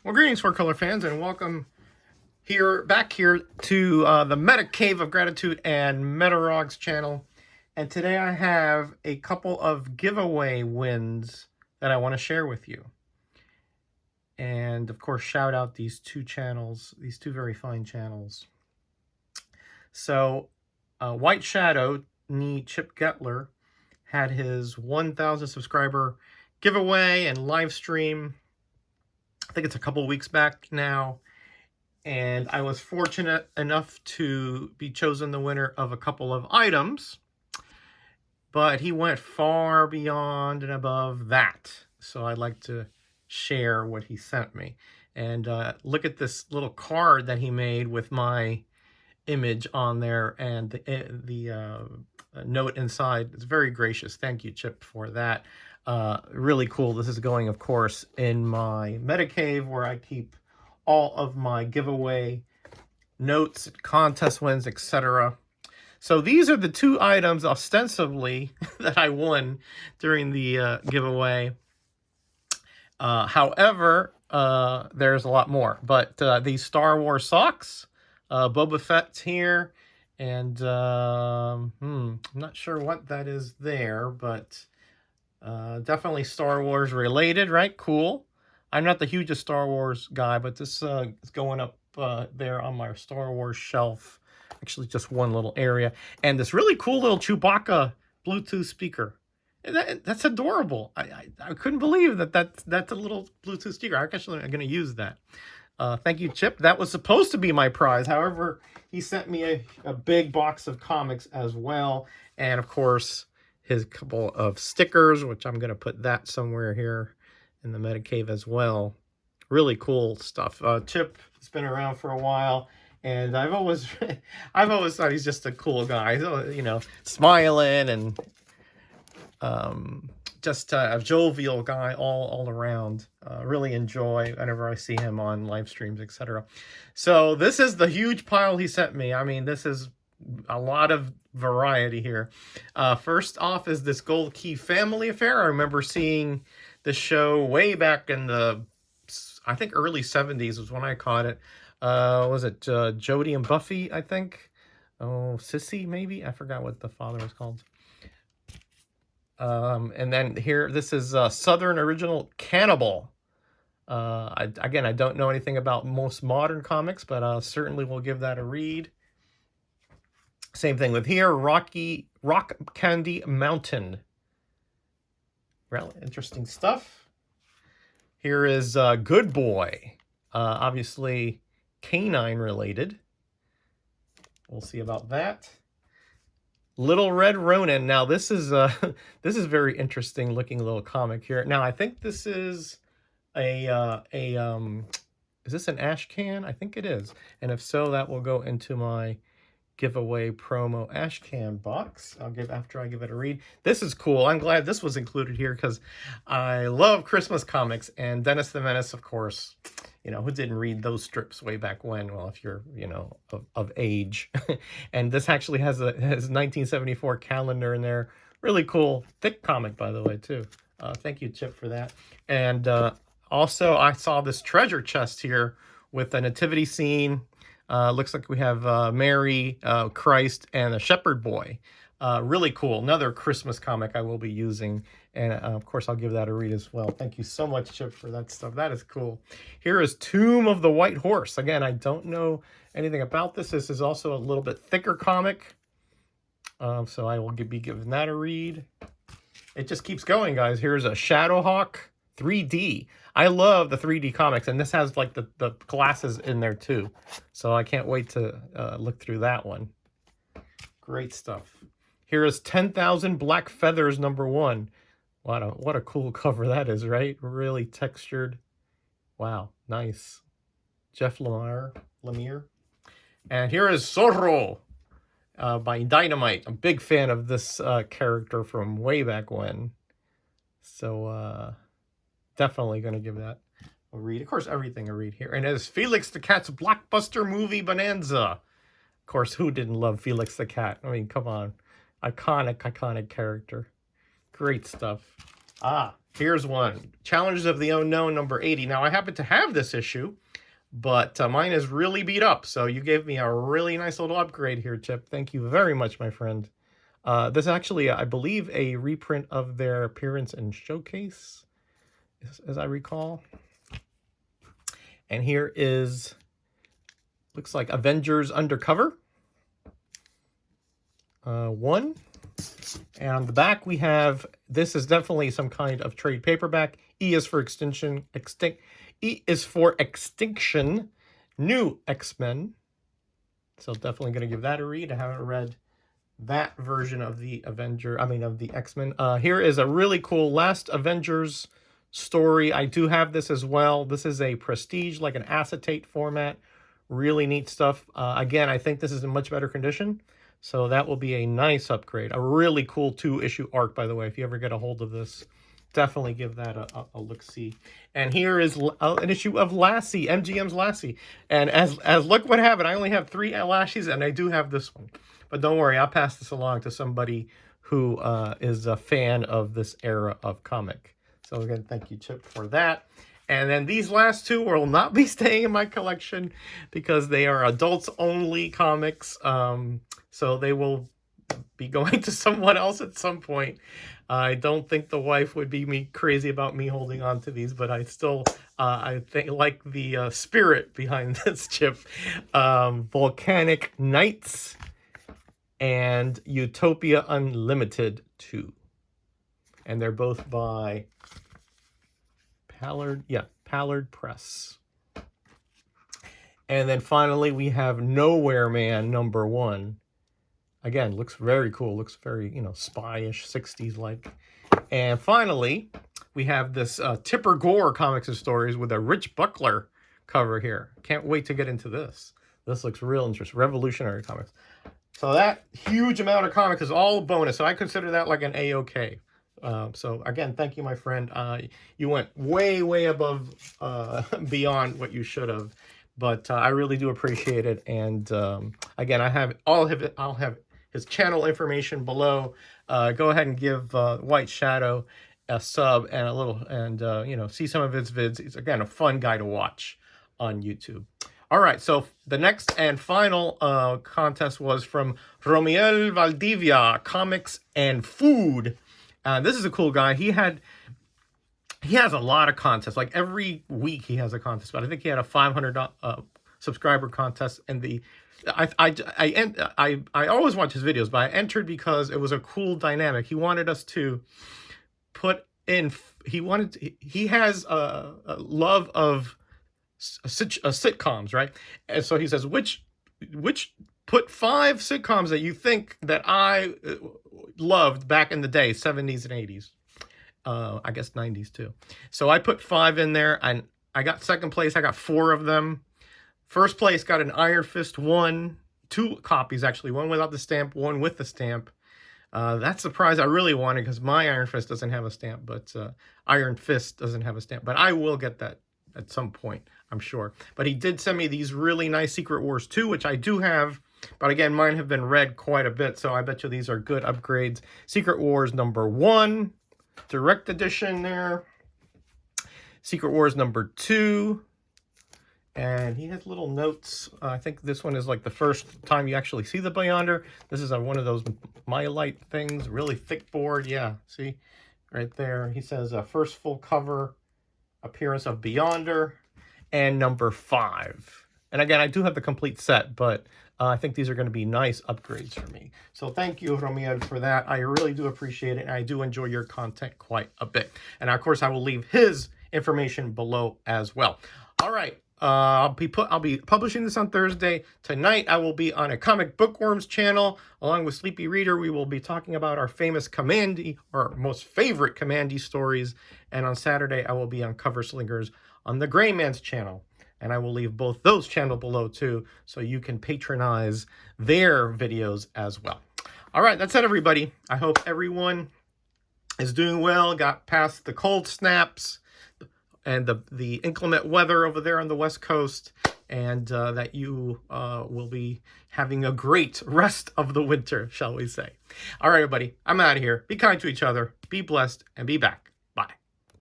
Well, greetings, Four Color fans, and welcome back here to the Meta Cave of Gratitude and Metarog's channel. And today I have a couple of giveaway wins that I want to share with you. And of course, shout out these two channels, these two very fine channels. So, WhiteShadow, Chip Getler, had his 1,000 subscriber giveaway and live stream. I think it's a couple weeks back now, and I was fortunate enough to be chosen the winner of a couple of items, but he went far beyond and above that. So I'd like to share what he sent me. And look at this little card that he made with my image on there and the note inside. It's very gracious. Thank you, Chip, for that. Really cool. This is going, of course, in my Meta Cave where I keep all of my giveaway notes, contest wins, etc. So these are the two items ostensibly that I won during the giveaway. However, there's a lot more. But these Star Wars socks, Boba Fett's here, and I'm not sure what that is there, but definitely Star Wars related, right? Cool. I'm not the hugest Star Wars guy, but this is going up there on my Star Wars shelf. Actually, just one little area. And this really cool little Chewbacca Bluetooth speaker. That's adorable. I couldn't believe that's a little Bluetooth speaker. I'm going to use that. Thank you, Chip. That was supposed to be my prize. However, he sent me a big box of comics as well. And, of course, his couple of stickers, which I'm going to put that somewhere here in the Meta Cave as well. Really cool stuff. Chip has been around for a while, and I've always thought he's just a cool guy. You know, smiling and just a jovial guy all around. Really enjoy whenever I see him on live streams, etc. So this is the huge pile he sent me. I mean, this is a lot of variety here. First off is this Gold Key Family Affair. I remember seeing the show way back in the, I think, early 70s was when I caught it. Was it Jodie and Buffy, I think? Oh, Sissy, maybe? I forgot what the father was called. And then here, this is Southern Original Cannibal. Again, I don't know anything about most modern comics, but certainly will give that a read. Same thing with here, Rock Candy Mountain. Well, interesting stuff. Here is Good Boy. Obviously, canine related. We'll see about that. Little Red Ronin. Now, this is very interesting looking little comic here. Now, I think this is is this an ash can? I think it is. And if so, that will go into my giveaway promo ash can box. After I give it a read. This is cool. I'm glad this was included here because I love Christmas comics, and Dennis the Menace, of course. You know, who didn't read those strips way back when? Well, if you're, you know, of age. And this actually has his 1974 calendar in there. Really cool. Thick comic, by the way, too. Thank you, Chip, for that. And also, I saw this treasure chest here with a nativity scene. Looks like we have Mary, Christ, and a shepherd boy. Really cool. Another Christmas comic I will be using. And, of course, I'll give that a read as well. Thank you so much, Chip, for that stuff. That is cool. Here is Tomb of the White Horse. Again, I don't know anything about this. This is also a little bit thicker comic. So I will be giving that a read. It just keeps going, guys. Here's a Shadowhawk 3D. I love the 3D comics, and this has like the glasses in there too. So I can't wait to look through that one. Great stuff. Here is 10,000 Black Feathers #1. What a cool cover that is, right? Really textured. Wow, nice. Jeff Lemire. And here is Zorro by Dynamite. I'm a big fan of this character from way back when. So definitely going to give that a read. Of course, everything a read here. And it is Felix the Cat's blockbuster movie Bonanza. Of course, who didn't love Felix the Cat? I mean, come on. Iconic character. Great stuff. Here's one. Challenges of the Unknown, number 80. Now, I happen to have this issue, but mine is really beat up. So you gave me a really nice little upgrade here, Chip. Thank you very much, my friend. This is actually, I believe, a reprint of their appearance and showcase, as I recall. And here is, looks like Avengers Undercover. 1. And on the back we have, this is definitely some kind of trade paperback. E is for Extinction, E is for Extinction, New X-Men. So definitely going to give that a read. I haven't read that version of the of the X-Men. Here is a really cool Last Avengers story. I do have this as well. This is a prestige, like an acetate format. Really neat stuff. Again, I think this is in much better condition. So that will be a nice upgrade. A really cool 2-issue arc, by the way. If you ever get a hold of this, definitely give that a look-see. And here is an issue of Lassie, MGM's Lassie. And as luck would have it, I only have 3 Lassies, and I do have this one. But don't worry, I'll pass this along to somebody who is a fan of this era of comic. So again, thank you, Chip, for that. And then these last 2 will not be staying in my collection because they are adults-only comics. So they will be going to someone else at some point. I don't think the wife would be crazy about me holding on to these, but I still I think like the spirit behind this, Chip. Volcanic Nights and Utopia Unlimited 2. And they're both by Pallard Press. And then finally we have Nowhere Man number 1. Again, looks very cool. Looks very, spy-ish, 60s-like. And finally, we have this Tipper Gore Comics and Stories with a Rich Buckler cover here. Can't wait to get into this. This looks real interesting. Revolutionary comics. So that huge amount of comics is all bonus. So I consider that like an AOK. So again, thank you, my friend. You went way, way above, beyond what you should have. But I really do appreciate it. And again, I'll have his channel information below. Go ahead and give WhiteShadow a sub and see some of his vids. It's again a fun guy to watch on YouTube. All right, so the next and final contest was from Romuel Valdivia, Comics and Food. This is a cool guy. He has a lot of contests. Like every week he has a contest, but I think he had a 500 subscriber contest. And I always watch his videos, but I entered because it was a cool dynamic. He wanted us to put in. He has a love of sitcoms, right? And so he says, which put 5 sitcoms that you think that I loved back in the day, 70s and 80s. I guess 90s too. So I put 5 in there, and I got second place. I got 4 of them. First place got an Iron Fist 1, 2 copies actually, one without the stamp, one with the stamp. That's the prize I really wanted because my Iron Fist doesn't have a stamp, but Iron Fist doesn't have a stamp. But I will get that at some point, I'm sure. But he did send me these really nice Secret Wars 2, which I do have. But again, mine have been read quite a bit, so I bet you these are good upgrades. Secret Wars number 1. Direct edition there. Secret Wars number 2. And he has little notes. I think this one is like the first time you actually see the Beyonder. This is one of those Mylight things, really thick board. Yeah, see right there. He says first full cover appearance of Beyonder and number 5. And again, I do have the complete set, but I think these are going to be nice upgrades for me. So thank you, Romuel, for that. I really do appreciate it, and I do enjoy your content quite a bit. And of course, I will leave his information below as well. All right. I'll be publishing this on Thursday. Tonight, I will be on a Comic Bookworms channel. Along with Sleepy Reader, we will be talking about our famous Commandy, or most favorite Commandy stories. And on Saturday, I will be on Cover Slingers on the Gray Man's channel. And I will leave both those channels below, too, so you can patronize their videos as well. All right, that's it, everybody. I hope everyone is doing well, got past the cold snaps and the inclement weather over there on the West Coast, and that you will be having a great rest of the winter, shall we say. All right, everybody, I'm out of here. Be kind to each other, be blessed, and be back.